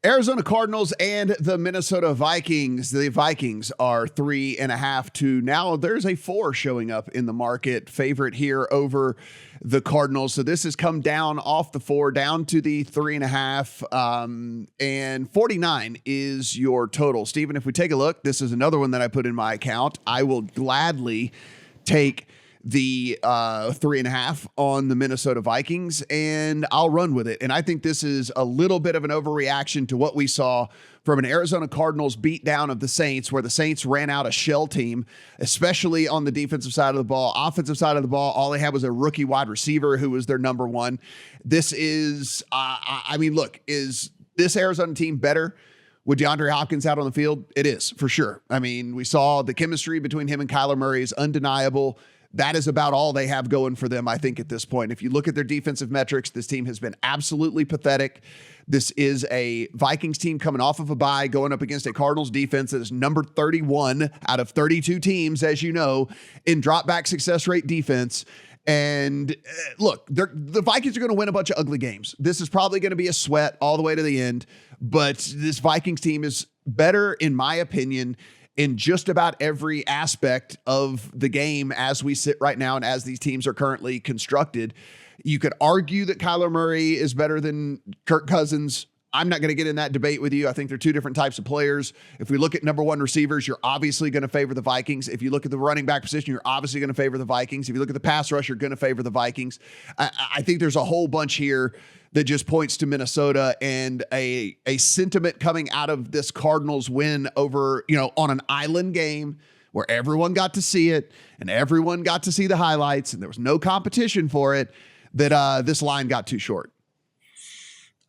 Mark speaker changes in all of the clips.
Speaker 1: Arizona Cardinals and the Minnesota Vikings. The Vikings are 3.5 to now. There's a 4 showing up in the market. Favorite here over the Cardinals. So this has come down off the 4 down to the 3.5. And 49 is your total. Steven, if we take a look, this is another one that I put in my account. I will gladly take the 3.5 on the Minnesota Vikings, and I'll run with it. And I think this is a little bit of an overreaction to what we saw from an Arizona Cardinals beatdown of the Saints, where the Saints ran out a shell team, especially on the defensive side of the ball. Offensive side of the ball, all they had was a rookie wide receiver who was their number one. This is, look, is this Arizona team better with DeAndre Hopkins out on the field? It is, for sure. I mean, we saw the chemistry between him and Kyler Murray is undeniable. That is about all they have going for them, I think, at this point. If you look at their defensive metrics, this team has been absolutely pathetic. This is a Vikings team coming off of a bye, going up against a Cardinals defense that is number 31 out of 32 teams, as you know, in drop back success rate defense. And look, the Vikings are going to win a bunch of ugly games. This is probably going to be a sweat all the way to the end. But this Vikings team is better, in my opinion, in just about every aspect of the game as we sit right now and as these teams are currently constructed. You could argue that Kyler Murray is better than Kirk Cousins. I'm not going to get in that debate with you. I think they're two different types of players. If we look at number one receivers, you're obviously going to favor the Vikings. If you look at the running back position, you're obviously going to favor the Vikings. If you look at the pass rush, you're going to favor the Vikings. I think there's a whole bunch here that just points to Minnesota and a sentiment coming out of this Cardinals win over, on an island game where everyone got to see it and everyone got to see the highlights and there was no competition for it, that this line got too short.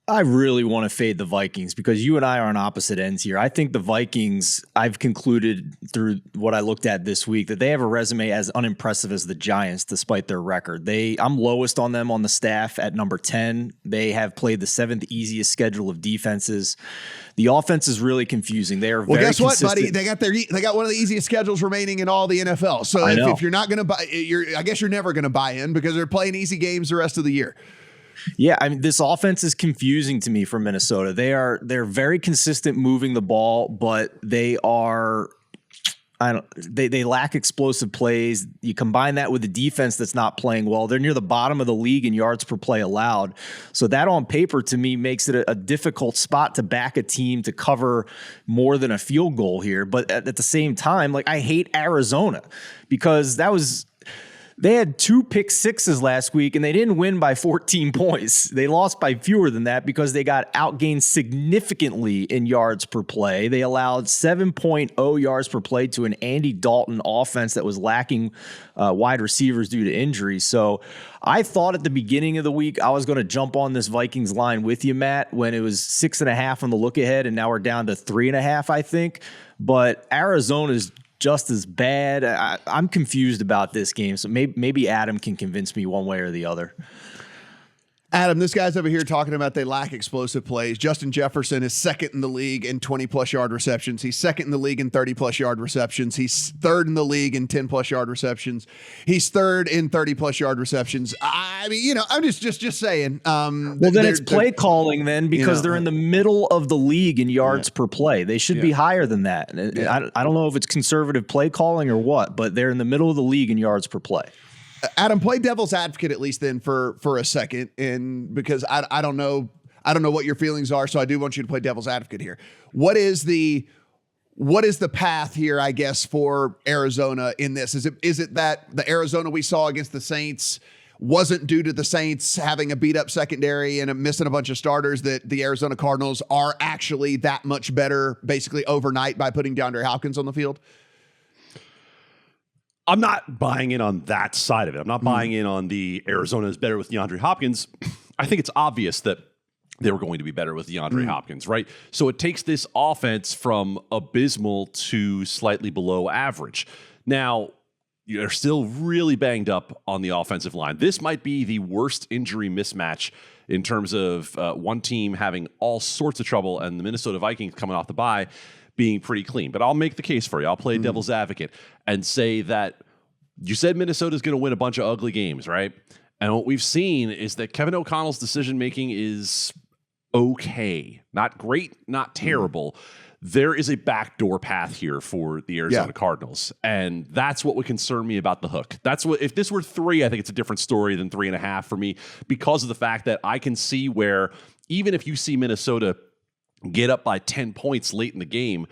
Speaker 2: I really want to fade the Vikings because you and I are on opposite ends here. I think the Vikings, I've concluded through what I looked at this week, that they have a resume as unimpressive as the Giants, despite their record. I'm lowest on them on the staff at number 10. They have played the 7th easiest schedule of defenses. The offense is really confusing. They are very
Speaker 1: guess what,
Speaker 2: consistent.
Speaker 1: buddy? They got one of the easiest schedules remaining in all the NFL. So if you're not going to buy, I guess you're never going to buy in because they're playing easy games the rest of the year.
Speaker 2: Yeah, I mean, this offense is confusing to me for Minnesota. They're very consistent moving the ball, but they lack explosive plays. You combine that with the defense that's not playing well. They're near the bottom of the league in yards per play allowed. So that on paper to me makes it a difficult spot to back a team to cover more than a field goal here. But at the same time, I hate Arizona because they had 2 pick sixes last week, and they didn't win by 14 points. They lost by fewer than that because they got outgained significantly in yards per play. They allowed 7.0 yards per play to an Andy Dalton offense that was lacking wide receivers due to injuries. So I thought at the beginning of the week I was going to jump on this Vikings line with you, Matt, when it was 6.5 on the look ahead, and now we're down to 3.5, I think. But Arizona's just as bad. I'm confused about this game, so maybe Adam can convince me one way or the other.
Speaker 1: Adam, this guy's over here talking about they lack explosive plays. Justin Jefferson is second in the league in 20-plus yard receptions. He's second in the league in 30-plus yard receptions. He's third in the league in 10-plus yard receptions. He's third in 30-plus yard receptions. I mean, I'm just saying.
Speaker 2: Well, then it's play calling then because they're in the middle of the league in yards per play. They should be higher than that. I don't know if it's conservative play calling or what, but they're in the middle of the league in yards per play.
Speaker 1: Adam, play devil's advocate at least then for a second, and because I don't know what your feelings are, so I do want you to play devil's advocate here. What is the path here, I guess, for Arizona in this? Is it that the Arizona we saw against the Saints wasn't due to the Saints having a beat up secondary and missing a bunch of starters, that the Arizona Cardinals are actually that much better basically overnight by putting DeAndre Hopkins on the field?
Speaker 3: I'm not buying in on that side of it. I'm not buying in on the Arizona is better with DeAndre Hopkins. I think it's obvious that they were going to be better with DeAndre Hopkins, right? So it takes this offense from abysmal to slightly below average. Now, you're still really banged up on the offensive line. This might be the worst injury mismatch in terms of one team having all sorts of trouble and the Minnesota Vikings coming off the bye being pretty clean. But I'll make the case for you. I'll play devil's advocate and say that you said Minnesota's going to win a bunch of ugly games, right? And what we've seen is that Kevin O'Connell's decision-making is okay, not great, not terrible. There is a backdoor path here for the Arizona Cardinals. And that's what would concern me about the hook. That's what, if this were 3, I think it's a different story than 3.5 for me, because of the fact that I can see where even if you see Minnesota get up by 10 points late in the game,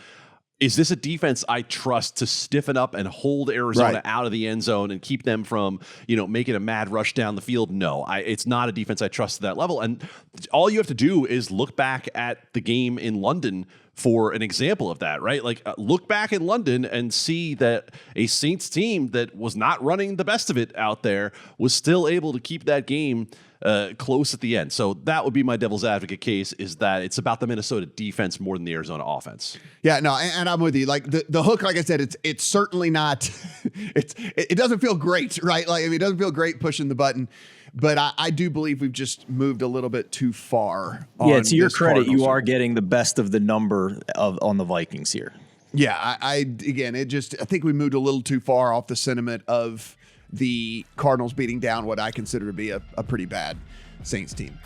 Speaker 3: is this a defense I trust to stiffen up and hold Arizona out of the end zone and keep them from, making a mad rush down the field? No, it's not a defense I trust to that level. And all you have to do is look back at the game in London for an example of that, right? Like, look back in London and see that a Saints team that was not running the best of it out there was still able to keep that game close at the end. So that would be my devil's advocate case, is that it's about the Minnesota defense more than the Arizona offense.
Speaker 1: Yeah, no, and I'm with you. Like the hook, like I said, it's certainly not. It doesn't feel great, right? Like, I mean, it doesn't feel great pushing the button. But I do believe we've just moved a little bit too far.
Speaker 2: Yeah, to your credit, you are getting the best of the number on the Vikings here.
Speaker 1: Yeah, I think we moved a little too far off the sentiment of the Cardinals beating down what I consider to be a pretty bad Saints team.